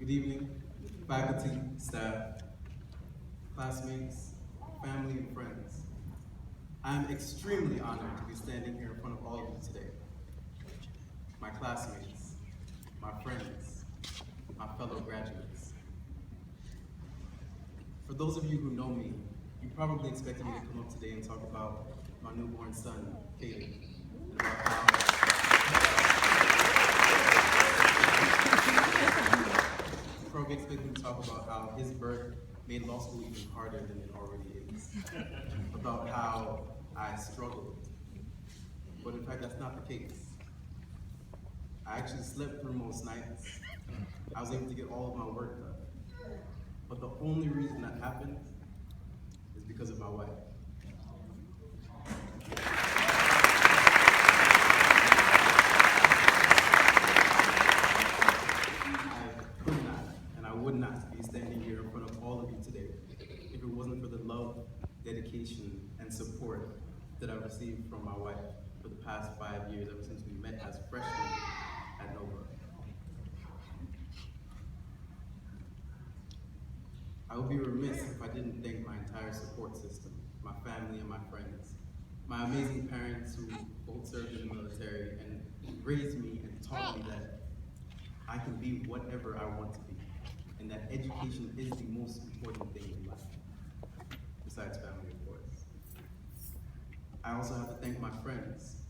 Good evening, faculty, staff, classmates, family, and friends. I am extremely honored to be standing here in front of all of you today. My classmates, my friends, my fellow graduates. For those of you who know me, you probably expected me to come up today and talk about my newborn son, Caden, and about how you probably expected me to talk about how his birth made law school even harder than it already is. About how I struggled. But in fact, that's not the case. I actually slept through most nights. I was able to get all of my work done. But the only reason that happened is because of my wife. I could not, and I would not be standing here in front of all of you today if it wasn't for the love, dedication, and support that I've received from my wife for the past 5 years, ever since we met as freshmen at Nova. I would be remiss if I didn't thank my entire support system, my family and my friends, my amazing parents who both served in the military and raised me and taught me that I can be whatever I want to be, and that education is the most important thing in life, besides family, of course. I also have to thank my friends.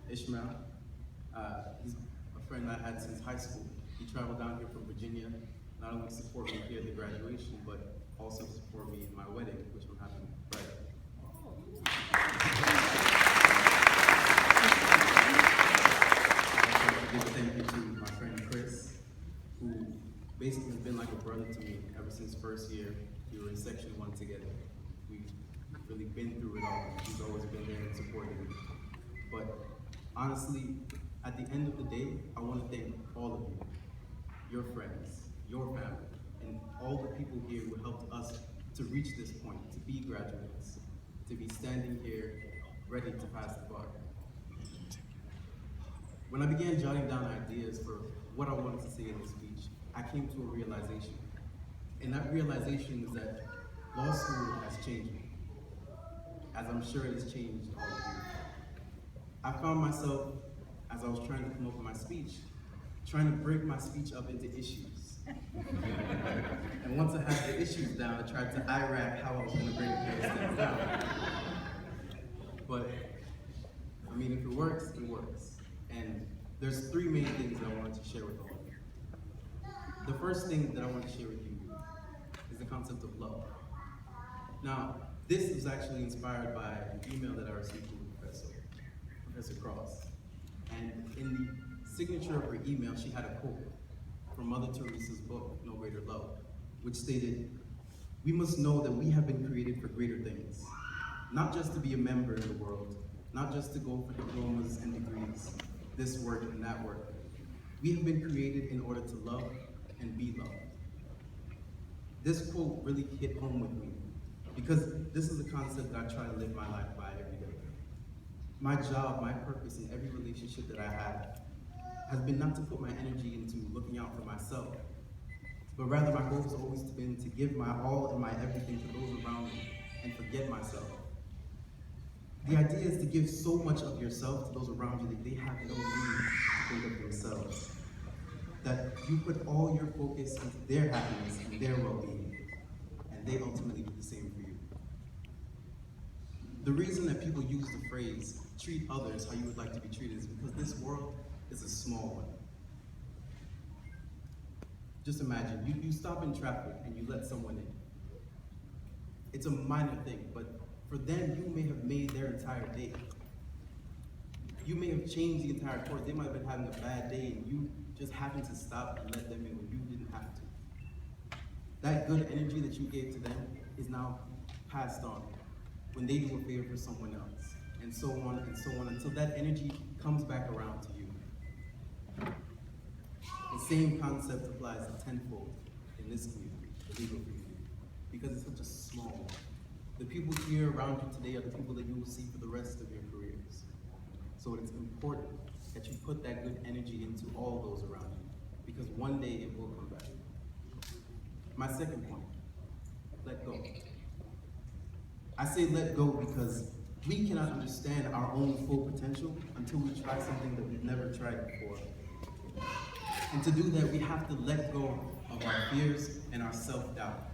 Ishmael, he's a friend I had since high school. He traveled down here from Virginia, not only to support me here at the graduation, but also to support me in my wedding, which I'm having Friday. I give a thank you to my friend Chris, who basically has been like a brother to me ever since first year. We were in section 1 together. We've really been through it all. He's always been there and supported me. But honestly, at the end of the day, I want to thank all of you, your friends, your family, and all the people here who helped us to reach this point, to be graduates, to be standing here ready to pass the bar. When I began jotting down ideas for what I wanted to say in this speech, I came to a realization. And that realization is that law school has changed me, as I'm sure it has changed all of you. I found myself, as I was trying to come up with my speech, trying to break my speech up into issues. And once I had the issues down, I tried to IRAC how I was going to break those things down. But, I mean, if it works, it works. And there's 3 main things that I wanted to share with all of you. The first thing that I want to share with you is the concept of love. Now, this is actually inspired by an email that I received from Professor Cross. And in the signature of her email, she had a quote from Mother Teresa's book, No Greater Love, which stated, "We must know that we have been created for greater things, not just to be a member in the world, not just to go for diplomas and degrees, this work and that work. We have been created in order to love and be loved." This quote really hit home with me, because this is a concept that I try to live my life by every day. My job, my purpose in every relationship that I have has been not to put my energy into looking out for myself, but rather my goal has always been to give my all and my everything to those around me and forget myself. The idea is to give so much of yourself to those around you that they have no need to think of themselves. That you put all your focus into their happiness and their well-being, and they ultimately do the same for you. The reason that people use the phrase, treat others how you would like to be treated, is because this world is a small one. Just imagine, you stop in traffic and you let someone in. It's a minor thing, but for them, you may have made their entire day. You may have changed the entire course. They might have been having a bad day and you just happened to stop and let them in when you didn't have to. That good energy that you gave to them is now passed on when they do a favor for someone else, and so on, until that energy comes back around to you. The same concept applies tenfold in this community, the legal community, because it's such a small one. The people here around you today are the people that you will see for the rest of your careers. So it's important that you put that good energy into all those around you. because one day it will come back. My second point, let go. I say let go because we cannot understand our own full potential until we try something that we've never tried before. And to do that, we have to let go of our fears and our self-doubt.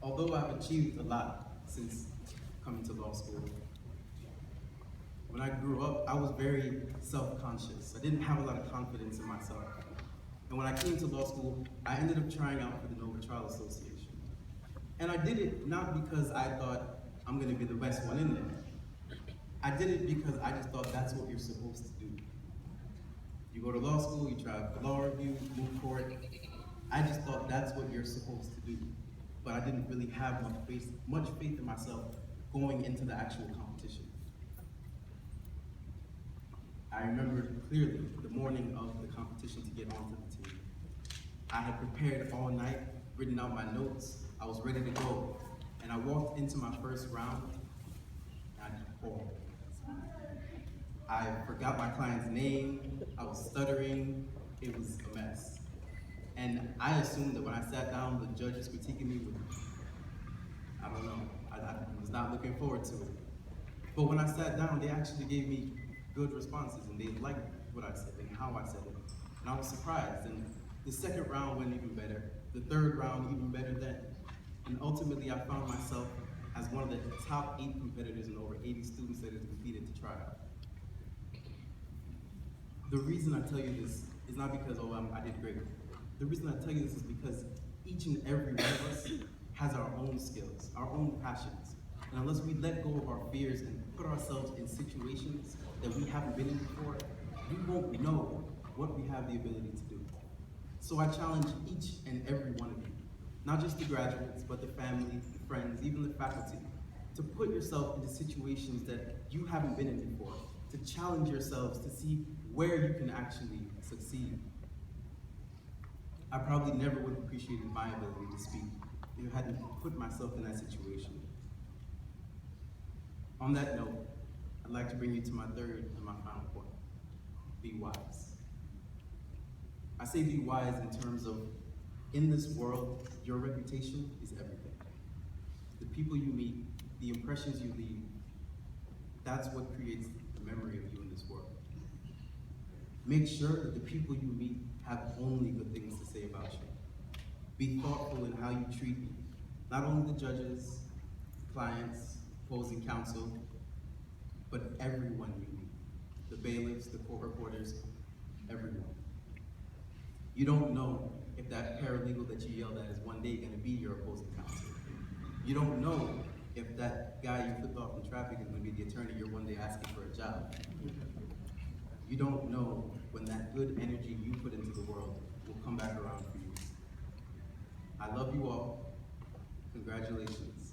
Although I've achieved a lot since coming to law school, when I grew up, I was very self-conscious. I didn't have a lot of confidence in myself. And when I came to law school, I ended up trying out for the Nova Trial Association. And I did it not because I thought I'm gonna be the best one in there. I did it because I just thought that's what you're supposed to do. You go to law school, you try out for law review, move court. I just thought that's what you're supposed to do. But I didn't really have much faith in myself going into the actual competition. I remember clearly the morning of the competition to get onto the team. I had prepared all night, written out my notes, I was ready to go. And I walked into my first round, and I did horrible. I forgot my client's name, I was stuttering, it was a mess. And I assumed that when I sat down, the judge was critiquing me with, I don't know, I was not looking forward to it. But when I sat down, they actually gave me good responses, and they liked what I said and how I said it. And I was surprised, and the second round went even better, the third round even better then. And ultimately, I found myself as one of the top 8 competitors and over 80 students that had competed to tryout. The reason I tell you this is not because, I did great. The reason I tell you this is because each and every one of us has our own skills, our own passions. And unless we let go of our fears and put ourselves in situations that we haven't been in before, we won't know what we have the ability to do. So I challenge each and every one of you, not just the graduates, but the family, the friends, even the faculty, to put yourself into situations that you haven't been in before, to challenge yourselves to see where you can actually succeed. I probably never would have appreciated my ability to speak if I hadn't put myself in that situation. On that note, I'd like to bring you to my third and my final point. Be wise. I say be wise in terms of, in this world, your reputation is everything. The people you meet, the impressions you leave, that's what creates the memory of you in this world. Make sure that the people you meet have only good things to say about you. Be thoughtful in how you treat not only the judges, clients, opposing counsel, but everyone you meet. The bailiffs, the court reporters, everyone. You don't know if that paralegal that you yelled at is one day gonna be your opposing counsel. You don't know if that guy you flipped off in traffic is gonna be the attorney you're one day asking for a job. You don't know when that good energy you put into the world will come back around for you. I love you all. Congratulations.